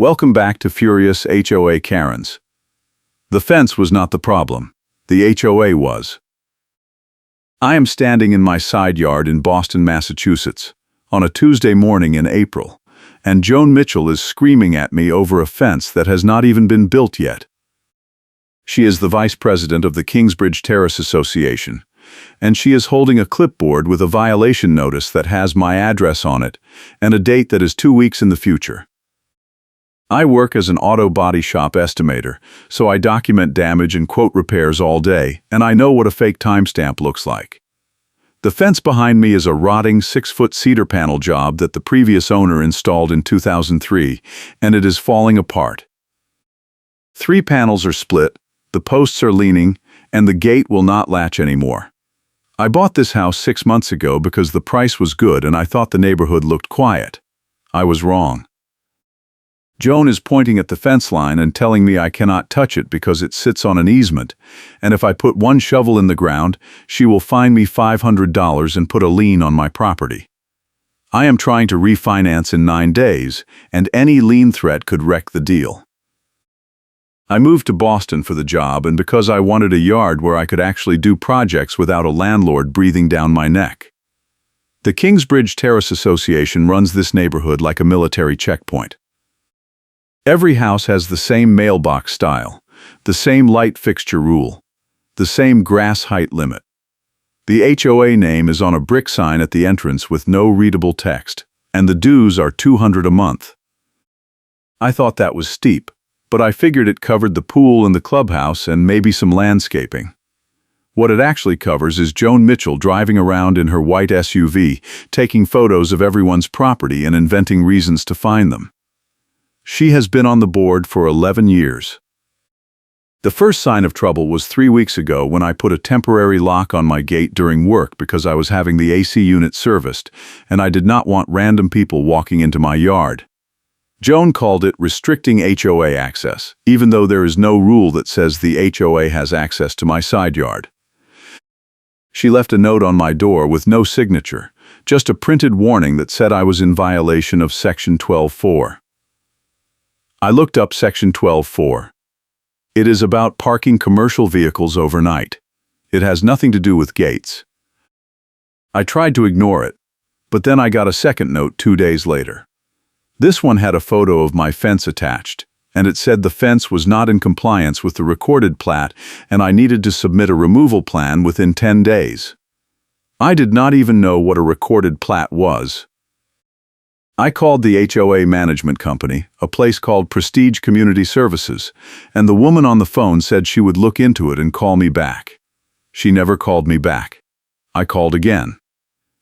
Welcome back to Furious HOA Karens. The fence was not the problem. The HOA was. I am standing in my side yard in Boston, Massachusetts, on a Tuesday morning in April, and Joan Mitchell is screaming at me over a fence that has not even been built yet. She is the vice president of the Kingsbridge Terrace Association, and she is holding a clipboard with a violation notice that has my address on it and a date that is 2 weeks in the future. I work as an auto body shop estimator, so I document damage and quote repairs all day, and I know what a fake timestamp looks like. The fence behind me is a rotting 6-foot cedar panel job that the previous owner installed in 2003, and it is falling apart. 3 panels are split, the posts are leaning, and the gate will not latch anymore. I bought this house 6 months ago because the price was good and I thought the neighborhood looked quiet. I was wrong. Joan is pointing at the fence line and telling me I cannot touch it because it sits on an easement, and if I put 1 shovel in the ground, she will fine me $500 and put a lien on my property. I am trying to refinance in 9 days, and any lien threat could wreck the deal. I moved to Boston for the job and because I wanted a yard where I could actually do projects without a landlord breathing down my neck. The Kingsbridge Terrace Association runs this neighborhood like a military checkpoint. Every house has the same mailbox style, the same light fixture rule, the same grass height limit. The HOA name is on a brick sign at the entrance with no readable text, and the dues are $200 a month. I thought that was steep, but I figured it covered the pool and the clubhouse and maybe some landscaping. What it actually covers is Joan Mitchell driving around in her white SUV, taking photos of everyone's property and inventing reasons to fine them. She has been on the board for 11 years. The first sign of trouble was 3 weeks ago when I put a temporary lock on my gate during work because I was having the AC unit serviced, and I did not want random people walking into my yard. Joan called it restricting HOA access, even though there is no rule that says the HOA has access to my side yard. She left a note on my door with no signature, just a printed warning that said I was in violation of Section 12.4. I looked up Section 12.4. It is about parking commercial vehicles overnight. It has nothing to do with gates. I tried to ignore it, but then I got a second note 2 days later. This one had a photo of my fence attached, and it said the fence was not in compliance with the recorded plat and I needed to submit a removal plan within 10 days. I did not even know what a recorded plat was. I called the HOA management company, a place called Prestige Community Services, and the woman on the phone said she would look into it and call me back. She never called me back. I called again.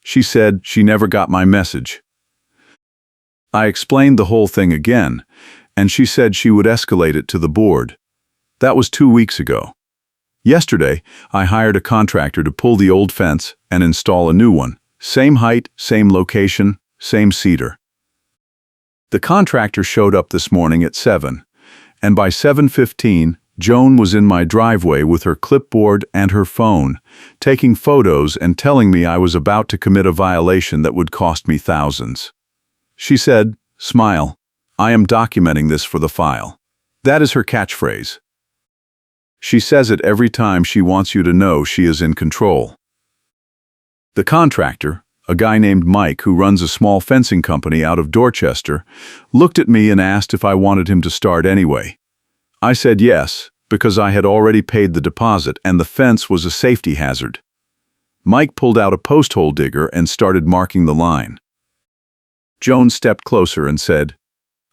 She said she never got my message. I explained the whole thing again, and she said she would escalate it to the board. That was 2 weeks ago. Yesterday, I hired a contractor to pull the old fence and install a new one. Same height, same location, same cedar. The contractor showed up this morning at 7, and by 7:15, Joan was in my driveway with her clipboard and her phone, taking photos and telling me I was about to commit a violation that would cost me thousands. She said, "Smile, I am documenting this for the file." That is her catchphrase. She says it every time she wants you to know she is in control. The contractor, a guy named Mike who runs a small fencing company out of Dorchester, looked at me and asked if I wanted him to start anyway. I said yes, because I had already paid the deposit and the fence was a safety hazard. Mike pulled out a post hole digger and started marking the line. Joan stepped closer and said,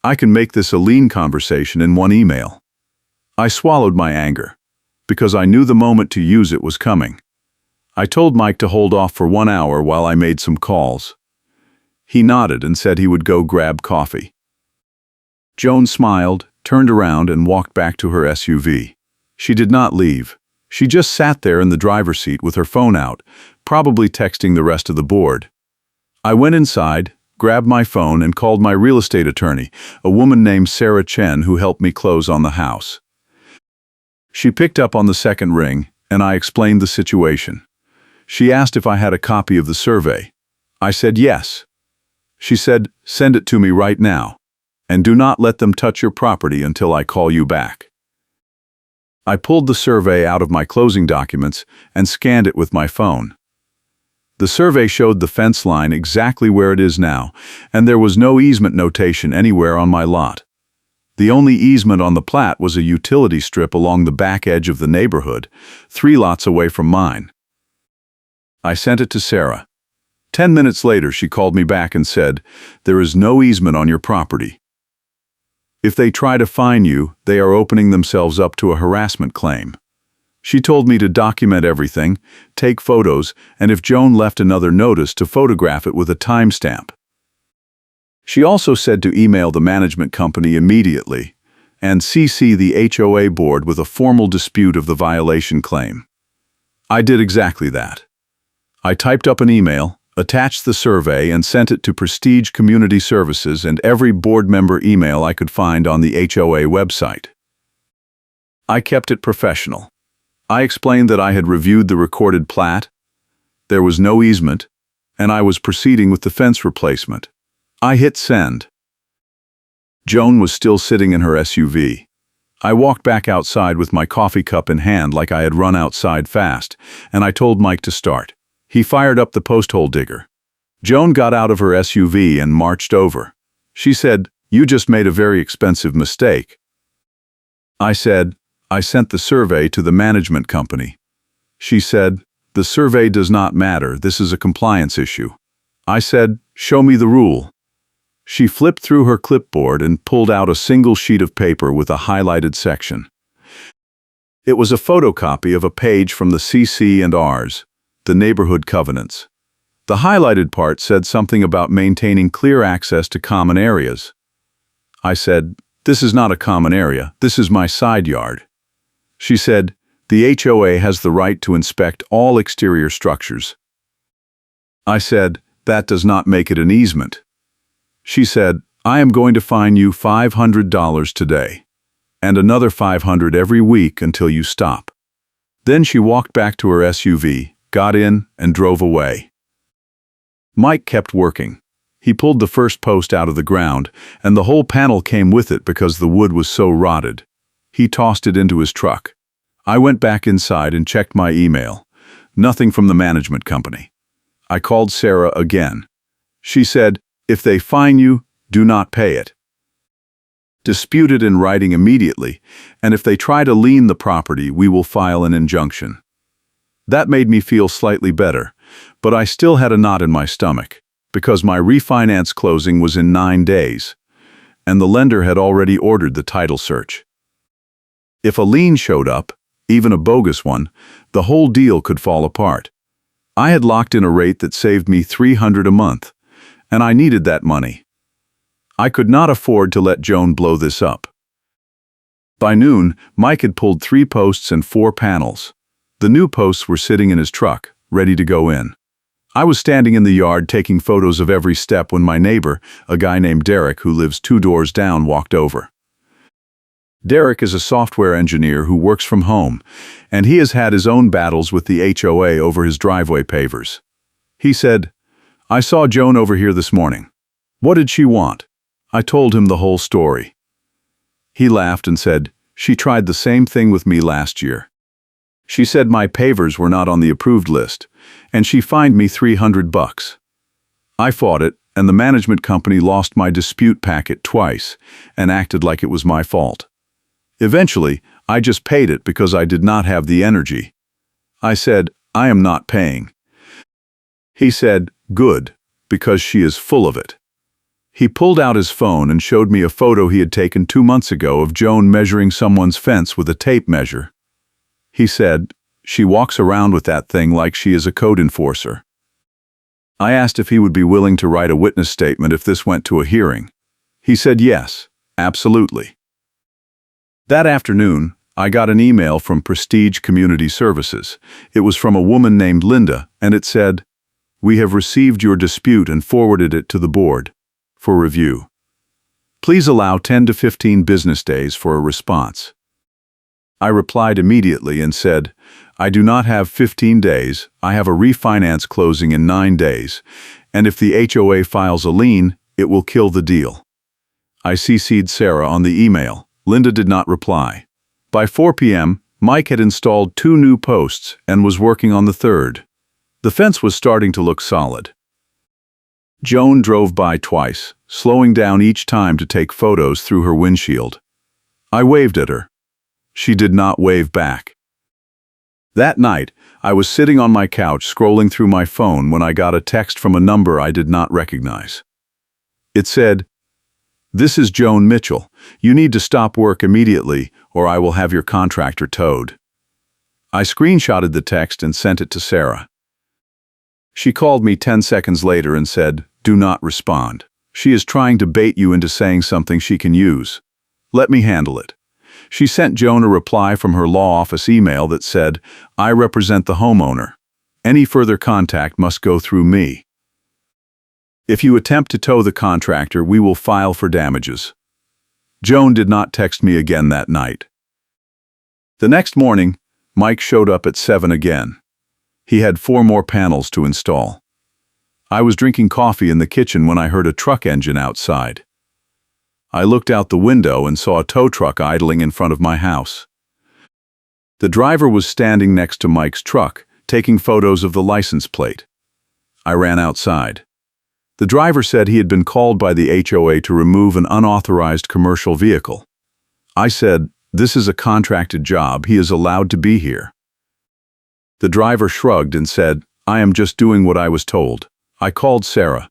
"I can make this a lien conversation in 1 email." I swallowed my anger, because I knew the moment to use it was coming. I told Mike to hold off for 1 hour while I made some calls. He nodded and said he would go grab coffee. Joan smiled, turned around and walked back to her SUV. She did not leave. She just sat there in the driver's seat with her phone out, probably texting the rest of the board. I went inside, grabbed my phone and called my real estate attorney, a woman named Sarah Chen who helped me close on the house. She picked up on the second ring, and I explained the situation. She asked if I had a copy of the survey. I said yes. She said, "Send it to me right now." and do not let them touch your property until I call you back." I pulled the survey out of my closing documents and scanned it with my phone. The survey showed the fence line exactly where it is now, and there was no easement notation anywhere on my lot. The only easement on the plat was a utility strip along the back edge of the neighborhood, 3 lots away from mine. I sent it to Sarah. 10 minutes later, she called me back and said, "There is no easement on your property. If they try to fine you, they are opening themselves up to a harassment claim." She told me to document everything, take photos, and if Joan left another notice, to photograph it with a timestamp. She also said to email the management company immediately and CC the HOA board with a formal dispute of the violation claim. I did exactly that. I typed up an email, attached the survey, and sent it to Prestige Community Services and every board member email I could find on the HOA website. I kept it professional. I explained that I had reviewed the recorded plat, there was no easement, and I was proceeding with the fence replacement. I hit send. Joan was still sitting in her SUV. I walked back outside with my coffee cup in hand like I had run outside fast, and I told Mike to start. He fired up the post hole digger. Joan got out of her SUV and marched over. She said, "You just made a very expensive mistake." I said, "I sent the survey to the management company." She said, "The survey does not matter, this is a compliance issue." I said, "Show me the rule." She flipped through her clipboard and pulled out a single sheet of paper with a highlighted section. It was a photocopy of a page from the CC&Rs, the neighborhood covenants. The highlighted part said something about maintaining clear access to common areas. I said, "This is not a common area, this is my side yard." She said, "The HOA has the right to inspect all exterior structures." I said, "That does not make it an easement." She said, "I am going to fine you $500 today, and another $500 every week until you stop." Then she walked back to her SUV, got in, and drove away. Mike kept working. He pulled the first post out of the ground, and the whole panel came with it because the wood was so rotted. He tossed it into his truck. I went back inside and checked my email. Nothing from the management company. I called Sarah again. She said, "If they fine you, do not pay it. Dispute it in writing immediately, and if they try to lien the property, we will file an injunction." That made me feel slightly better, but I still had a knot in my stomach, because my refinance closing was in 9 days, and the lender had already ordered the title search. If a lien showed up, even a bogus one, the whole deal could fall apart. I had locked in a rate that saved me $300 a month, and I needed that money. I could not afford to let Joan blow this up. By noon, Mike had pulled 3 posts and 4 panels. The new posts were sitting in his truck, ready to go in. I was standing in the yard taking photos of every step when my neighbor, a guy named Derek who lives 2 doors down, walked over. Derek is a software engineer who works from home, and he has had his own battles with the HOA over his driveway pavers. He said, "I saw Joan over here this morning. What did she want?" I told him the whole story. He laughed and said, "She tried the same thing with me last year. She said my pavers were not on the approved list, and she fined me $300. I fought it, and the management company lost my dispute packet twice and acted like it was my fault. Eventually, I just paid it because I did not have the energy. I said, I am not paying. He said, good, because she is full of it. He pulled out his phone and showed me a photo he had taken 2 months ago of Joan measuring someone's fence with a tape measure. He said, she walks around with that thing like she is a code enforcer. I asked if he would be willing to write a witness statement if this went to a hearing. He said yes, absolutely. That afternoon, I got an email from Prestige Community Services. It was from a woman named Linda, and it said, "We have received your dispute and forwarded it to the board for review. Please allow 10 to 15 business days for a response." I replied immediately and said, "I do not have 15 days, I have a refinance closing in 9 days, and if the HOA files a lien, it will kill the deal. I CC'd Sarah on the email. Linda did not reply. By 4 p.m., Mike had installed 2 new posts and was working on the third. The fence was starting to look solid. Joan drove by twice, slowing down each time to take photos through her windshield. I waved at her. She did not wave back. That night, I was sitting on my couch scrolling through my phone when I got a text from a number I did not recognize. It said, "This is Joan Mitchell. You need to stop work immediately, or I will have your contractor towed." I screenshotted the text and sent it to Sarah. She called me 10 seconds later and said, "Do not respond. She is trying to bait you into saying something she can use. Let me handle it." She sent Joan a reply from her law office email that said, "I represent the homeowner. Any further contact must go through me. If you attempt to tow the contractor, we will file for damages." Joan did not text me again that night. The next morning, Mike showed up at 7 again. He had 4 more panels to install. I was drinking coffee in the kitchen when I heard a truck engine outside. I looked out the window and saw a tow truck idling in front of my house. The driver was standing next to Mike's truck, taking photos of the license plate. I ran outside. The driver said he had been called by the HOA to remove an unauthorized commercial vehicle. I said, "This is a contracted job. He is allowed to be here." The driver shrugged and said, "I am just doing what I was told." I called Sarah.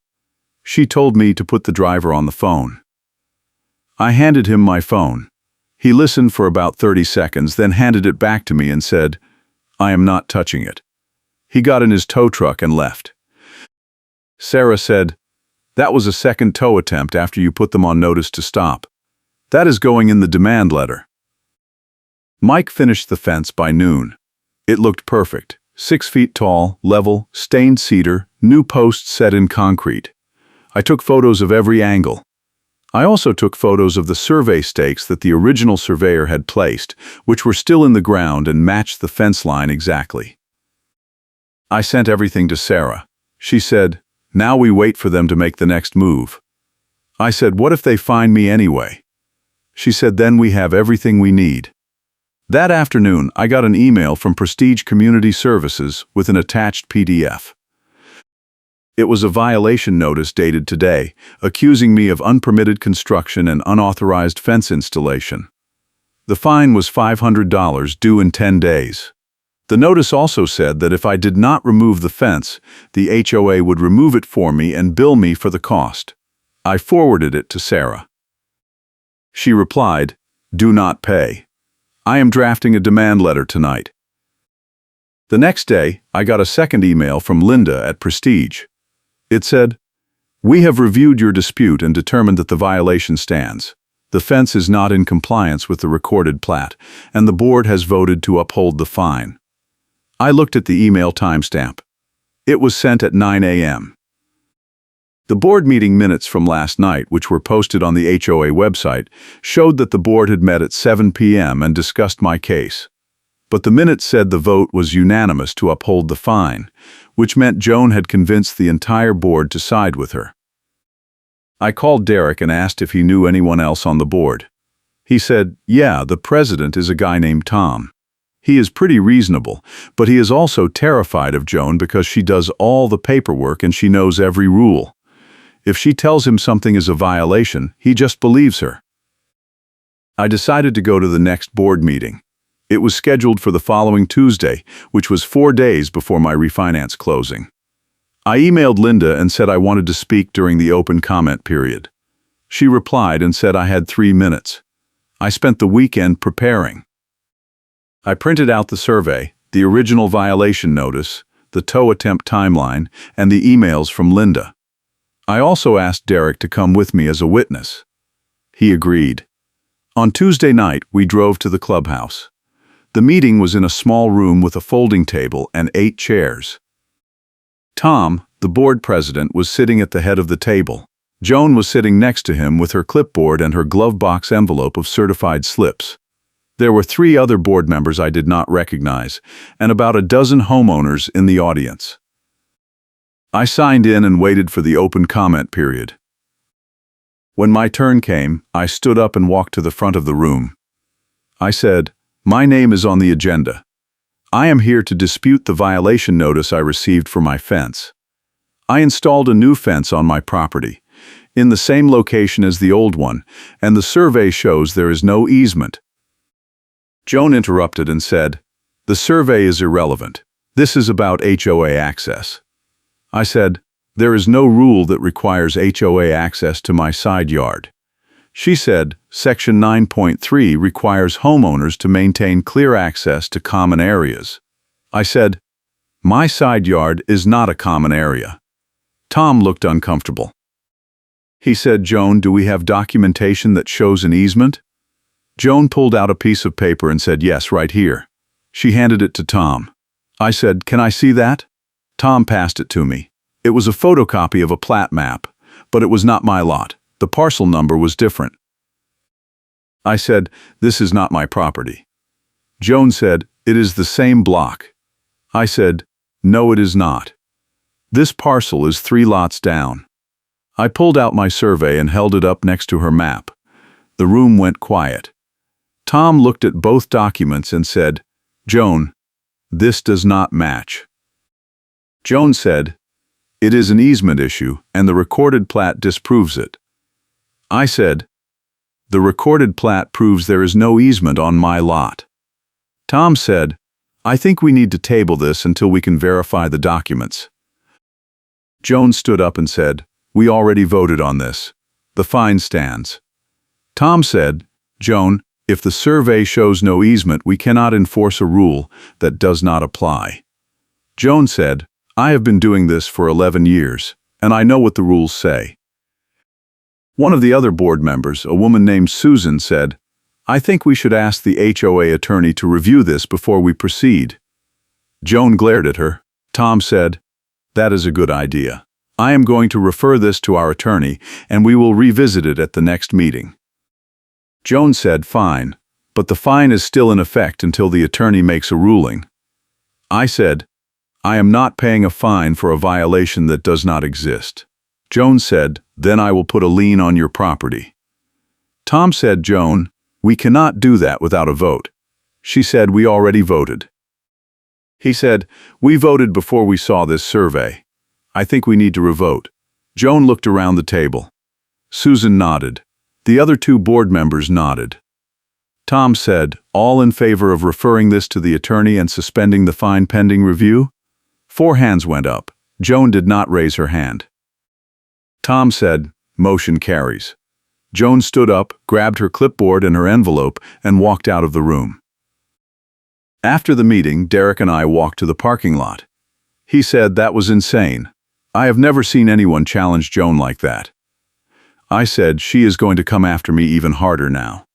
She told me to put the driver on the phone. I handed him my phone. He listened for about 30 seconds, then handed it back to me and said, "I am not touching it." He got in his tow truck and left. Sarah said, "That was a second tow attempt after you put them on notice to stop. That is going in the demand letter." Mike finished the fence by noon. It looked perfect. 6 feet tall, level, stained cedar, new posts set in concrete. I took photos of every angle. I also took photos of the survey stakes that the original surveyor had placed, which were still in the ground and matched the fence line exactly. I sent everything to Sarah. She said, "Now we wait for them to make the next move." I said, "What if they find me anyway?" She said, "Then we have everything we need." That afternoon, I got an email from Prestige Community Services with an attached PDF. It was a violation notice dated today, accusing me of unpermitted construction and unauthorized fence installation. The fine was $500 due in 10 days. The notice also said that if I did not remove the fence, the HOA would remove it for me and bill me for the cost. I forwarded it to Sarah. She replied, "Do not pay. I am drafting a demand letter tonight." The next day, I got a second email from Linda at Prestige. It said, "We have reviewed your dispute and determined that the violation stands. The fence is not in compliance with the recorded plat, and the board has voted to uphold the fine." I looked at the email timestamp. It was sent at 9 a.m. The board meeting minutes from last night, which were posted on the HOA website, showed that the board had met at 7 p.m. and discussed my case. But the minutes said the vote was unanimous to uphold the fine, which meant Joan had convinced the entire board to side with her. I called Derek and asked if he knew anyone else on the board. He said, "Yeah, the president is a guy named Tom. He is pretty reasonable, but he is also terrified of Joan because she does all the paperwork and she knows every rule. If she tells him something is a violation, he just believes her." I decided to go to the next board meeting. It was scheduled for the following Tuesday, which was 4 days before my refinance closing. I emailed Linda and said I wanted to speak during the open comment period. She replied and said I had 3 minutes. I spent the weekend preparing. I printed out the survey, the original violation notice, the tow attempt timeline, and the emails from Linda. I also asked Derek to come with me as a witness. He agreed. On Tuesday night, we drove to the clubhouse. The meeting was in a small room with a folding table and 8 chairs. Tom, the board president, was sitting at the head of the table. Joan was sitting next to him with her clipboard and her glove box envelope of certified slips. There were 3 other board members I did not recognize, and about a dozen homeowners in the audience. I signed in and waited for the open comment period. When my turn came, I stood up and walked to the front of the room. I said, "My name is on the agenda. I am here to dispute the violation notice I received for my fence. I installed a new fence on my property, in the same location as the old one, and the survey shows there is no easement." Joan interrupted and said, "The survey is irrelevant. This is about HOA access." I said, "There is no rule that requires HOA access to my side yard." She said, "Section 9.3 requires homeowners to maintain clear access to common areas." I said, "My side yard is not a common area." Tom looked uncomfortable. He said, "Joan, do we have documentation that shows an easement?" Joan pulled out a piece of paper and said, "Yes, right here." She handed it to Tom. I said, "Can I see that?" Tom passed it to me. It was a photocopy of a plat map, but it was not my lot. The parcel number was different. I said, "This is not my property." Joan said, "It is the same block." I said, "No, it is not. This parcel is 3 lots down." I pulled out my survey and held it up next to her map. The room went quiet. Tom looked at both documents and said, "Joan, this does not match." Joan said, "It is an easement issue, and the recorded plat disproves it." I said, "The recorded plat proves there is no easement on my lot." Tom said, "I think we need to table this until we can verify the documents." Joan stood up and said, "We already voted on this. The fine stands." Tom said, "Joan, if the survey shows no easement, we cannot enforce a rule that does not apply." Joan said, "I have been doing this for 11 years, and I know what the rules say." One of the other board members, a woman named Susan, said, "I think we should ask the HOA attorney to review this before we proceed." Joan glared at her. Tom said, "That is a good idea. I am going to refer this to our attorney, and we will revisit it at the next meeting." Joan said, "Fine, but the fine is still in effect until the attorney makes a ruling." I said, "I am not paying a fine for a violation that does not exist." Joan said, "Then I will put a lien on your property." Tom said, "Joan, we cannot do that without a vote." She said, "We already voted." He said, "We voted before we saw this survey. I think we need to revote." Joan looked around the table. Susan nodded. The other 2 board members nodded. Tom said, "All in favor of referring this to the attorney and suspending the fine pending review?" 4 hands went up. Joan did not raise her hand. Tom said, "Motion carries." Joan stood up, grabbed her clipboard and her envelope, and walked out of the room. After the meeting, Derek and I walked to the parking lot. He said that was insane. I have never seen anyone challenge Joan like that. I said, "She is going to come after me even harder now."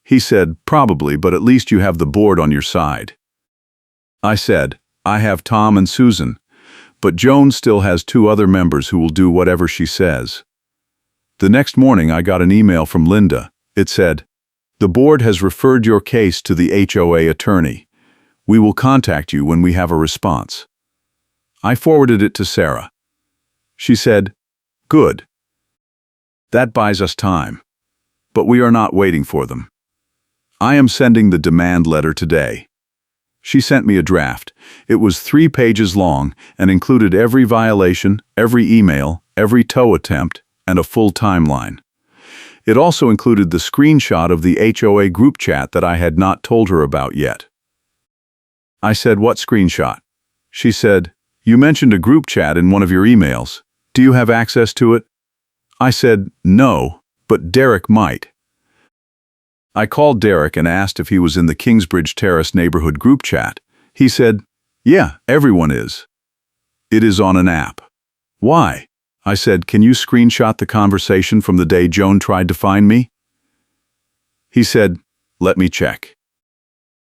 He said, "Probably, but at least you have the board on your side." I said, "I have Tom and Susan, but Joan still has 2 other members who will do whatever she says." The next morning I got an email from Linda. It said, "The board has referred your case to the HOA attorney. We will contact you when we have a response." I forwarded it to Sarah. She said, "Good. That buys us time. But we are not waiting for them. I am sending the demand letter today." She sent me a draft. It was 3 pages long and included every violation, every email, every tow attempt, and a full timeline. It also included the screenshot of the HOA group chat that I had not told her about yet. I said, "What screenshot?" She said, "You mentioned a group chat in one of your emails. Do you have access to it?" I said, "No, but Derek might." I called Derek and asked if he was in the Kingsbridge Terrace neighborhood group chat. He said, "Yeah, everyone is. It is on an app." "Why?" I said, "Can you screenshot the conversation from the day Joan tried to find me?" He said, "Let me check."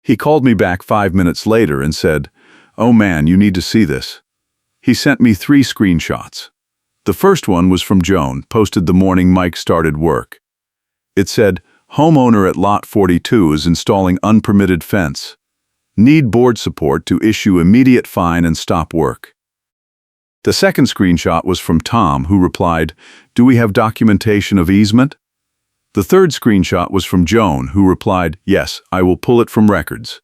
He called me back 5 minutes later and said, "Oh man, you need to see this." He sent me 3 screenshots. The first one was from Joan, posted the morning Mike started work. It said, "Homeowner at lot 42 is installing unpermitted fence. Need board support to issue immediate fine and stop work." The second screenshot was from Tom, who replied, "Do we have documentation of easement?" The third screenshot was from Joan, who replied, "Yes, I will pull it from records."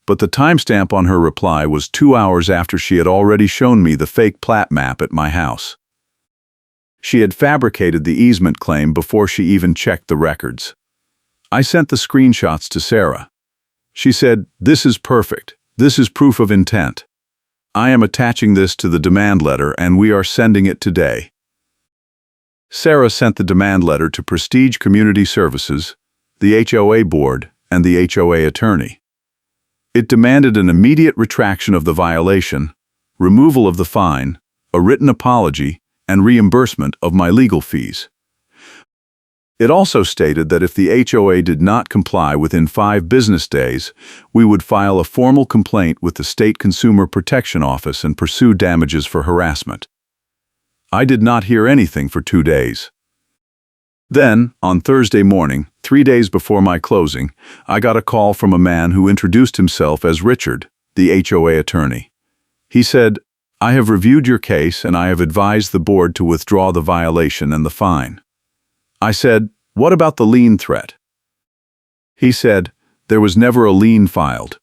But the timestamp on her reply was 2 hours after she had already shown me the fake plat map at my house. She had fabricated the easement claim before she even checked the records. I sent the screenshots to Sarah. She said, "This is perfect. This is proof of intent. I am attaching this to the demand letter and we are sending it today." Sarah sent the demand letter to Prestige Community Services, the HOA board, and the HOA attorney. It demanded an immediate retraction of the violation, removal of the fine, a written apology, and reimbursement of my legal fees. It also stated that if the HOA did not comply within 5 business days, we would file a formal complaint with the State Consumer Protection Office and pursue damages for harassment. I did not hear anything for 2 days. Then, on Thursday morning, 3 days before my closing, I got a call from a man who introduced himself as Richard, the HOA attorney. He said, "I have reviewed your case and I have advised the board to withdraw the violation and the fine." I said, "What about the lien threat?" He said, "There was never a lien filed.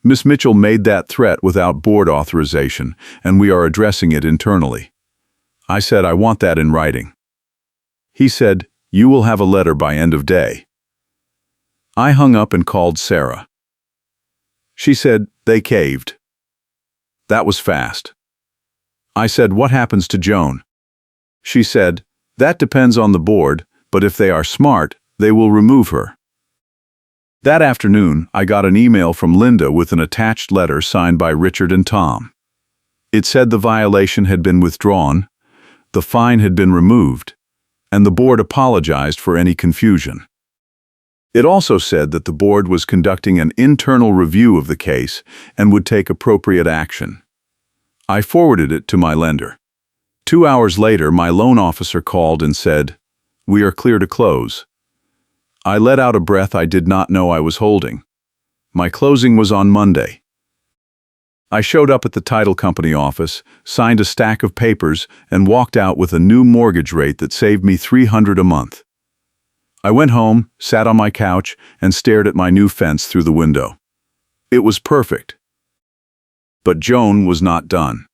Ms. Mitchell made that threat without board authorization, and we are addressing it internally." I said, "I want that in writing." He said, "You will have a letter by end of day." I hung up and called Sarah. She said, "They caved." That was fast. I said, "What happens to Joan?" She said, "That depends on the board, but if they are smart, they will remove her." That afternoon, I got an email from Linda with an attached letter signed by Richard and Tom. It said the violation had been withdrawn, the fine had been removed, and the board apologized for any confusion. It also said that the board was conducting an internal review of the case and would take appropriate action. I forwarded it to my lender. 2 hours later, my loan officer called and said, "We are clear to close." I let out a breath I did not know I was holding. My closing was on Monday. I showed up at the title company office, signed a stack of papers, and walked out with a new mortgage rate that saved me $300 a month. I went home, sat on my couch, and stared at my new fence through the window. It was perfect. But Joan was not done.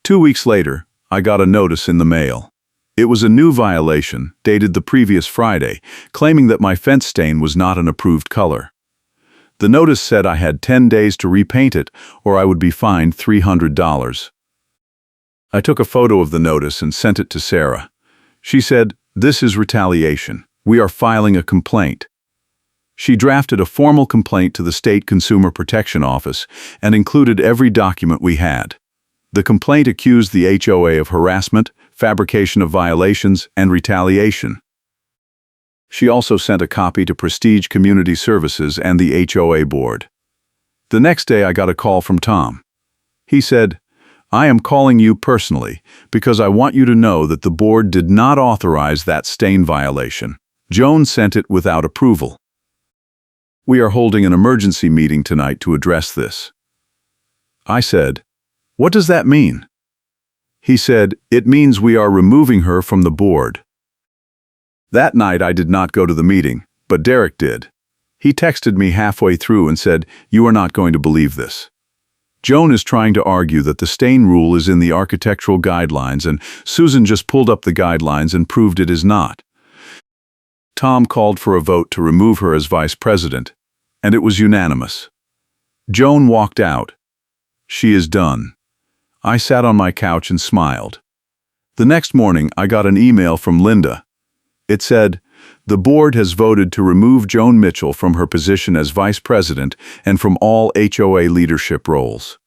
2 weeks later, I got a notice in the mail. It was a new violation, dated the previous Friday, claiming that my fence stain was not an approved color. The notice said I had 10 days to repaint it, or I would be fined $300. I took a photo of the notice and sent it to Sarah. She said, "This is retaliation. We are filing a complaint." She drafted a formal complaint to the State Consumer Protection Office and included every document we had. The complaint accused the HOA of harassment, fabrication of violations, and retaliation. She also sent a copy to Prestige Community Services and the HOA board. The next day I got a call from Tom. He said, "I am calling you personally because I want you to know that the board did not authorize that stain violation. Joan sent it without approval. We are holding an emergency meeting tonight to address this." I said, "What does that mean?" He said, "It means we are removing her from the board." That night I did not go to the meeting, but Derek did. He texted me halfway through and said, "You are not going to believe this. Joan is trying to argue that the stain rule is in the architectural guidelines and Susan just pulled up the guidelines and proved it is not." Tom called for a vote to remove her as vice president, and it was unanimous. Joan walked out. She is done. I sat on my couch and smiled. The next morning, I got an email from Linda. It said, "The board has voted to remove Joan Mitchell from her position as vice president and from all HOA leadership roles.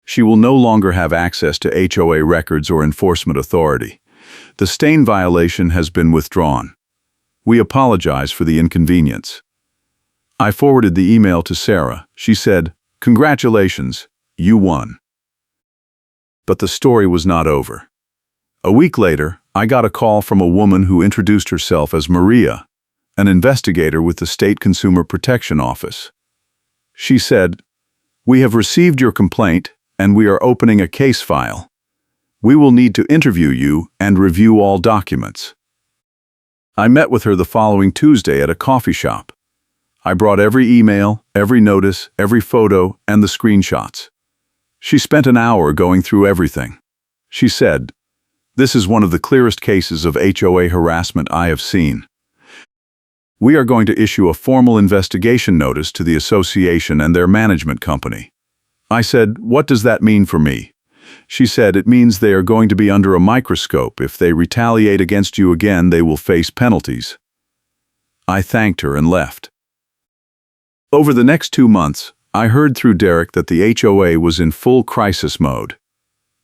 She will no longer have access to HOA records or enforcement authority. The stain violation has been withdrawn. We apologize for the inconvenience." I forwarded the email to Sarah. She said, "Congratulations, you won." But the story was not over. A week later, I got a call from a woman who introduced herself as Maria, an investigator with the State Consumer Protection Office. She said, "We have received your complaint and we are opening a case file. We will need to interview you and review all documents. I met with her the following Tuesday at a coffee shop. I brought every email, every notice, every photo, and the screenshots. She spent an hour going through everything. She said, "This is one of the clearest cases of HOA harassment I have seen. We are going to issue a formal investigation notice to the association and their management company." I said, "What does that mean for me?" She said, "It means they are going to be under a microscope. If they retaliate against you again, they will face penalties." I thanked her and left. Over the next 2 months, I heard through Derek that the HOA was in full crisis mode.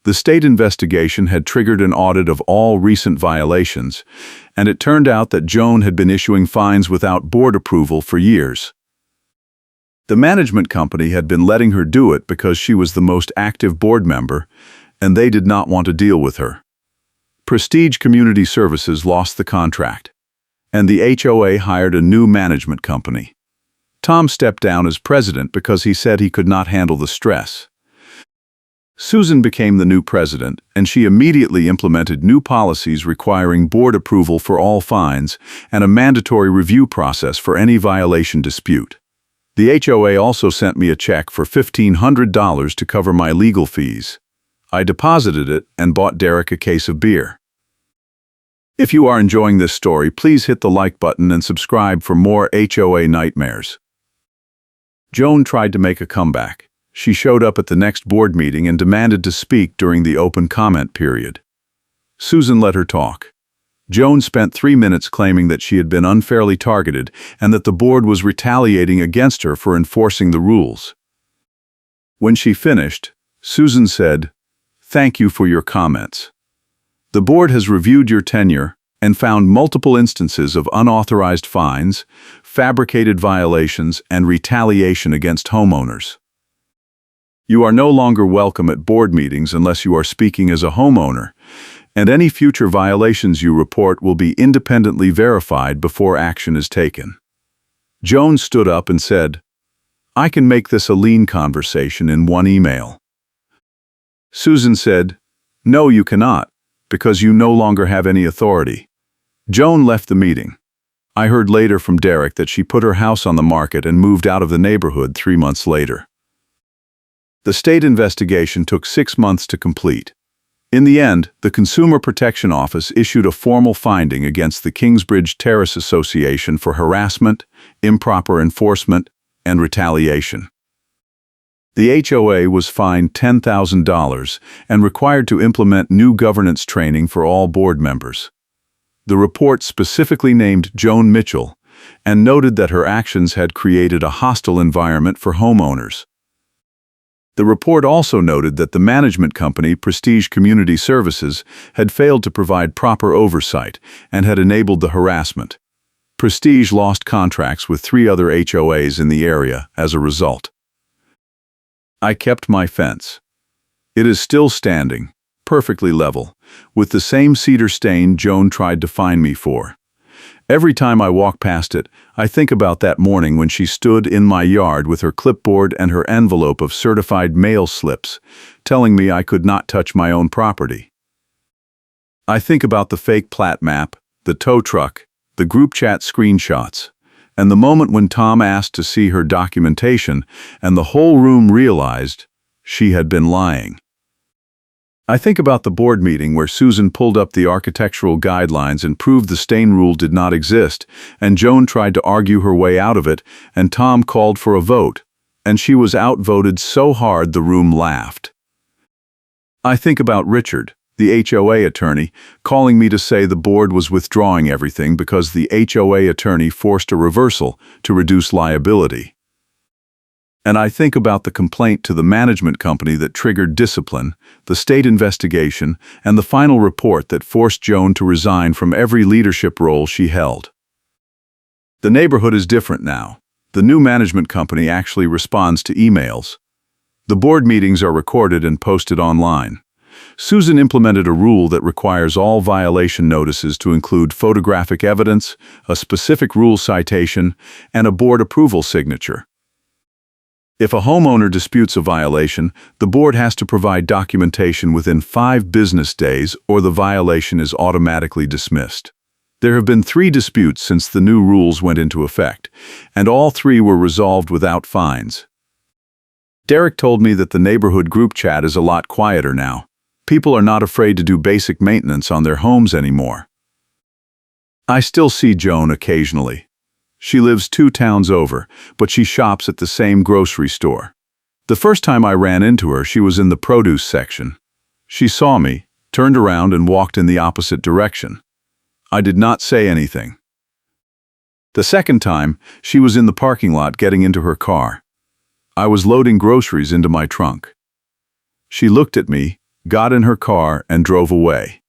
The state investigation had triggered an audit of all recent violations, and it turned out that Joan had been issuing fines without board approval for years. The management company had been letting her do it because she was the most active board member, and they did not want to deal with her. Prestige Community Services lost the contract, and the HOA hired a new management company. Tom stepped down as president because he said he could not handle the stress. Susan became the new president, and she immediately implemented new policies requiring board approval for all fines and a mandatory review process for any violation dispute. The HOA also sent me a check for $1,500 to cover my legal fees. I deposited it and bought Derek a case of beer. If you are enjoying this story, please hit the like button and subscribe for more HOA nightmares. Joan tried to make a comeback. She showed up at the next board meeting and demanded to speak during the open comment period. Susan let her talk. Joan spent 3 minutes claiming that she had been unfairly targeted and that the board was retaliating against her for enforcing the rules. When she finished, Susan said, "Thank you for your comments. The board has reviewed your tenure and found multiple instances of unauthorized fines, fabricated violations, and retaliation against homeowners. You are no longer welcome at board meetings unless you are speaking as a homeowner, and any future violations you report will be independently verified before action is taken." Joan stood up and said, "I can make this a lean conversation in one email." Susan said, "No, you cannot, because you no longer have any authority." Joan left the meeting. I heard later from Derek that she put her house on the market and moved out of the neighborhood 3 months later. The state investigation took 6 months to complete. In the end, the Consumer Protection Office issued a formal finding against the Kingsbridge Terrace Association for harassment, improper enforcement, and retaliation. The HOA was fined $10,000 and required to implement new governance training for all board members. The report specifically named Joan Mitchell and noted that her actions had created a hostile environment for homeowners. The report also noted that the management company, Prestige Community Services, had failed to provide proper oversight and had enabled the harassment. Prestige lost contracts with 3 other HOAs in the area as a result. I kept my fence. It is still standing, perfectly level, with the same cedar stain Joan tried to fine me for. Every time I walk past it, I think about that morning when she stood in my yard with her clipboard and her envelope of certified mail slips, telling me I could not touch my own property. I think about the fake plat map, the tow truck, the group chat screenshots, and the moment when Tom asked to see her documentation and the whole room realized she had been lying. I think about the board meeting where Susan pulled up the architectural guidelines and proved the stain rule did not exist, and Joan tried to argue her way out of it, and Tom called for a vote, and she was outvoted so hard the room laughed. I think about Richard, the HOA attorney, calling me to say the board was withdrawing everything because the HOA attorney forced a reversal to reduce liability. And I think about the complaint to the management company that triggered discipline, the state investigation, and the final report that forced Joan to resign from every leadership role she held. The neighborhood is different now. The new management company actually responds to emails. The board meetings are recorded and posted online. Susan implemented a rule that requires all violation notices to include photographic evidence, a specific rule citation, and a board approval signature. If a homeowner disputes a violation, the board has to provide documentation within 5 business days or the violation is automatically dismissed. There have been 3 disputes since the new rules went into effect, and all 3 were resolved without fines. Derek told me that the neighborhood group chat is a lot quieter now. People are not afraid to do basic maintenance on their homes anymore. I still see Joan occasionally. She lives 2 towns over, but she shops at the same grocery store. The first time I ran into her, she was in the produce section. She saw me, turned around and walked in the opposite direction. I did not say anything. The second time, she was in the parking lot getting into her car. I was loading groceries into my trunk. She looked at me, got in her car, and drove away.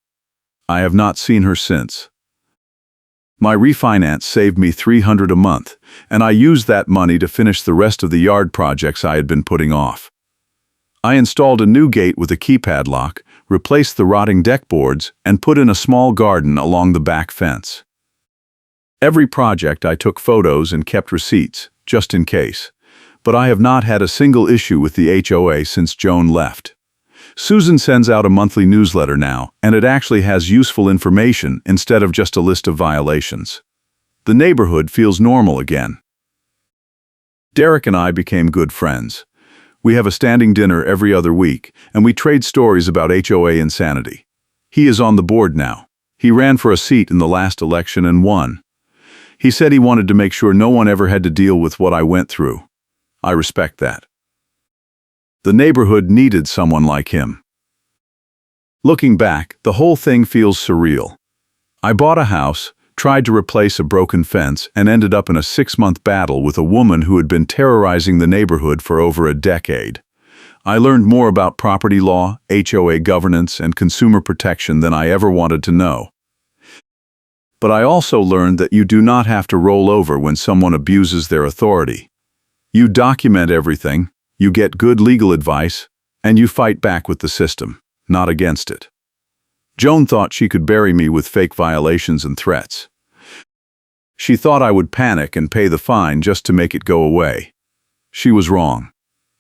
I have not seen her since. My refinance saved me $300 a month, and I used that money to finish the rest of the yard projects I had been putting off. I installed a new gate with a keypad lock, replaced the rotting deck boards, and put in a small garden along the back fence. Every project I took photos and kept receipts, just in case. But I have not had a single issue with the HOA since Joan left. Susan sends out a monthly newsletter now, and it actually has useful information instead of just a list of violations. The neighborhood feels normal again. Derek and I became good friends. We have a standing dinner every other week, and we trade stories about HOA insanity. He is on the board now. He ran for a seat in the last election and won. He said he wanted to make sure no one ever had to deal with what I went through. I respect that. The neighborhood needed someone like him. Looking back, the whole thing feels surreal. I bought a house, tried to replace a broken fence, and ended up in a 6-month battle with a woman who had been terrorizing the neighborhood for over a decade. I learned more about property law, HOA governance, and consumer protection than I ever wanted to know. But I also learned that you do not have to roll over when someone abuses their authority. You document everything, you get good legal advice, and you fight back with the system, not against it. Joan thought she could bury me with fake violations and threats. She thought I would panic and pay the fine just to make it go away. She was wrong.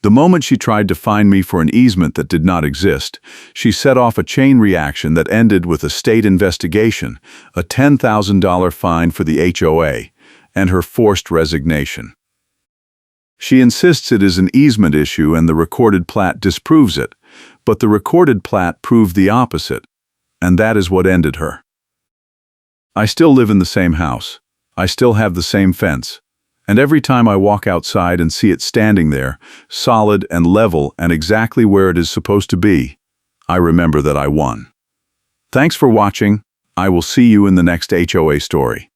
The moment she tried to fine me for an easement that did not exist, she set off a chain reaction that ended with a state investigation, a $10,000 fine for the HOA, and her forced resignation. She insists it is an easement issue and the recorded plat disproves it, but the recorded plat proved the opposite, and that is what ended her. I still live in the same house. I still have the same fence, and every time I walk outside and see it standing there, solid and level and exactly where it is supposed to be, I remember that I won. Thanks for watching. I will see you in the next HOA story.